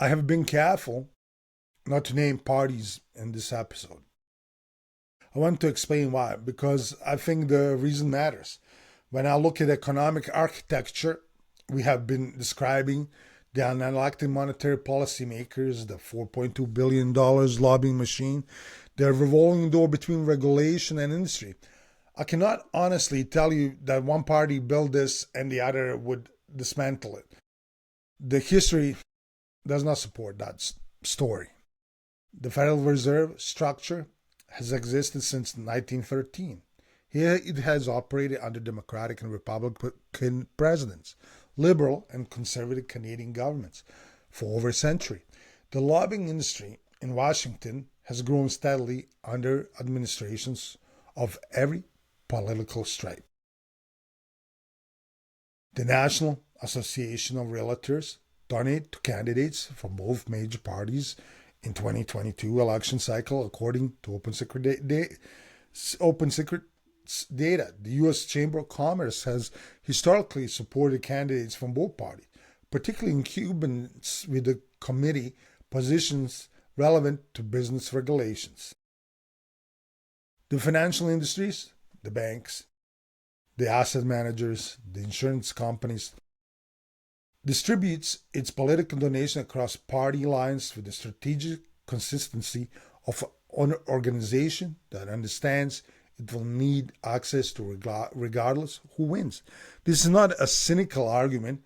I have been careful not to name parties in this episode. I want to explain why, because I think the reason matters. When I look at economic architecture, we have been describing the unelected monetary policymakers, the $4.2 billion lobbying machine, the revolving door between regulation and industry. I cannot honestly tell you that one party built this and the other would dismantle it. The history does not support that story. The Federal Reserve structure has existed since 1913. Here it has operated under Democratic and Republican presidents, liberal and conservative Canadian governments for over a century. The lobbying industry in Washington has grown steadily under administrations of every political stripe. The National Association of Realtors donated to candidates from both major parties in 2022 election cycle, according to Open Secret data. The U.S. Chamber of Commerce has historically supported candidates from both parties, particularly incumbents with the committee positions relevant to business regulations. The financial industries, the banks, the asset managers, the insurance companies, distributes its political donation across party lines with the strategic consistency of an organization that understands it will need access to regardless who wins. This is not a cynical argument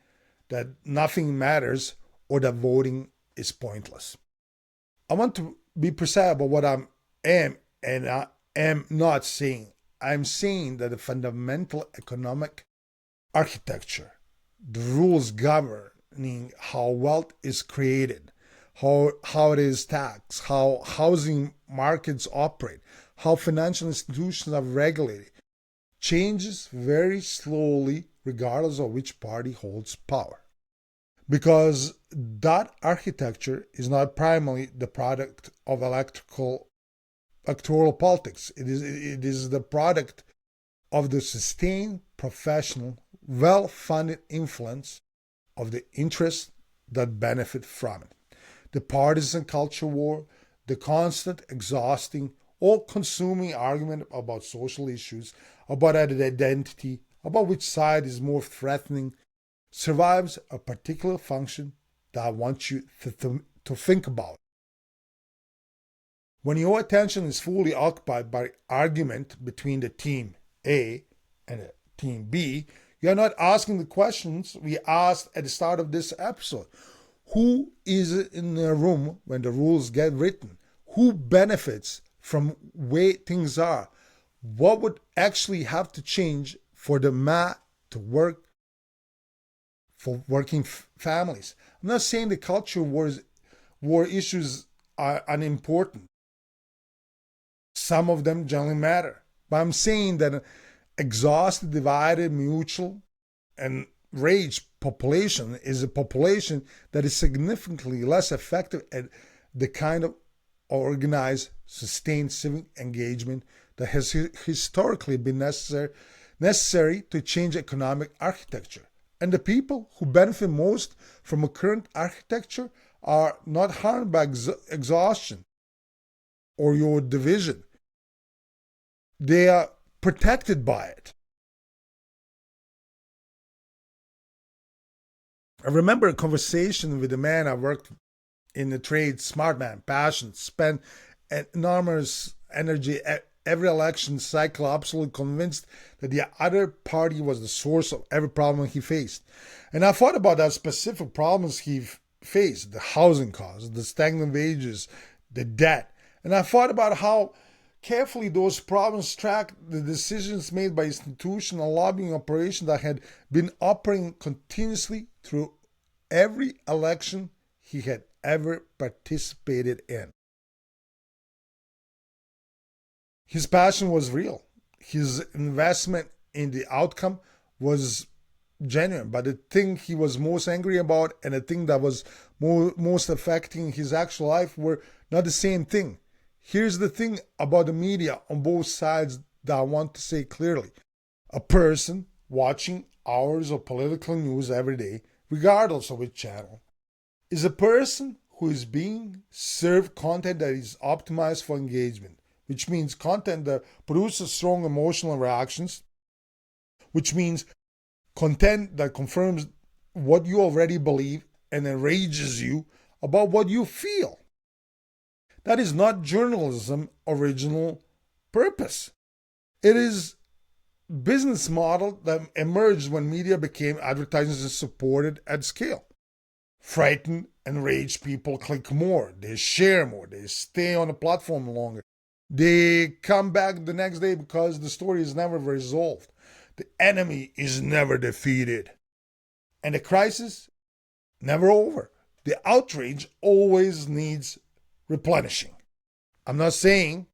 that nothing matters or that voting is pointless. I want to be precise about what I am and I am not saying. I'm saying that the fundamental economic architecture, the rules governing how wealth is created, how it is taxed, how housing markets operate, how financial institutions are regulated, changes very slowly regardless of which party holds power. Because that architecture is not primarily the product of electoral politics. It is the product of the sustained, professional, well-funded influence of the interests that benefit from it. The partisan culture war, the constant, exhausting, all-consuming argument about social issues, about identity, about which side is more threatening, survives a particular function that I want you to think about. When your attention is fully occupied by argument between the team A and the team B, you are not asking the questions we asked at the start of this episode. Who is in the room when the rules get written? Who benefits from way things are? What would actually have to change for the math to work for working families? I'm not saying the culture war issues are unimportant. Some of them generally matter. But I'm saying that an exhausted, divided, mutual, and rage population is a population that is significantly less effective at the kind of organized, sustained civic engagement that has historically been necessary to change economic architecture. And the people who benefit most from a current architecture are not harmed by exhaustion or your division. They are protected by it. I remember a conversation with a man I worked in the trade, smart man, passionate, spent enormous energy every election cycle, absolutely convinced that the other party was the source of every problem he faced. And I thought about that specific problems he faced, the housing costs, the stagnant wages, the debt. And I thought about how carefully those problems tracked the decisions made by institutional lobbying operations that had been operating continuously through every election he had ever participated in. His passion was real. His investment in the outcome was genuine. But the thing he was most angry about and the thing that was most affecting his actual life were not the same thing. Here's the thing about the media on both sides that I want to say clearly. A person watching hours of political news every day, regardless of which channel, is a person who is being served content that is optimized for engagement, which means content that produces strong emotional reactions, which means content that confirms what you already believe and enrages you about what you feel. That is not journalism's original purpose. It is business model that emerged when media became advertising supported at scale. Frightened, enraged people click more, they share more, they stay on the platform longer. They come back the next day because the story is never resolved. The enemy is never defeated. And the crisis never over. The outrage always needs replenishing. I'm not saying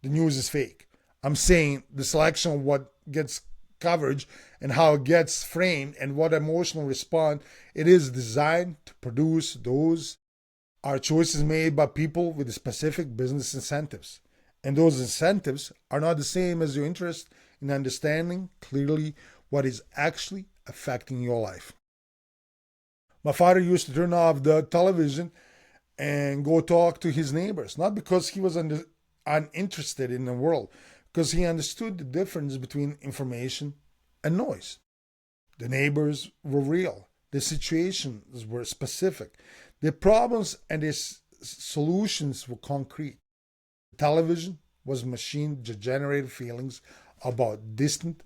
the news is fake. I'm saying the selection of what gets coverage and how it gets framed and what emotional response it is designed to produce. Those are choices made by people with specific business incentives. And those incentives are not the same as your interest in understanding clearly what is actually affecting your life. My father used to turn off the television and go talk to his neighbors, not because he was uninterested in the world, because he understood the difference between information and noise. The neighbors were real. The situations were specific. The problems and the solutions were concrete. Television was machine generated feelings about distant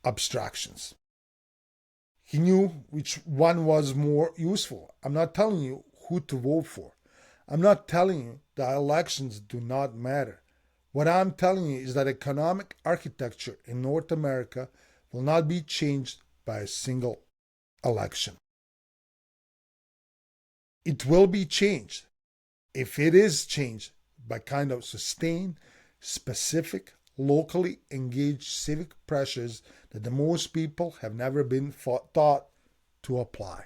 abstractions. He knew which one was more useful. I'm not telling you who to vote for. I'm not telling you that elections do not matter. What I'm telling you is that economic architecture in North America will not be changed by a single election. It will be changed, if it is changed, by kind of sustained, specific, locally engaged civic pressures that the most people have never been taught to apply.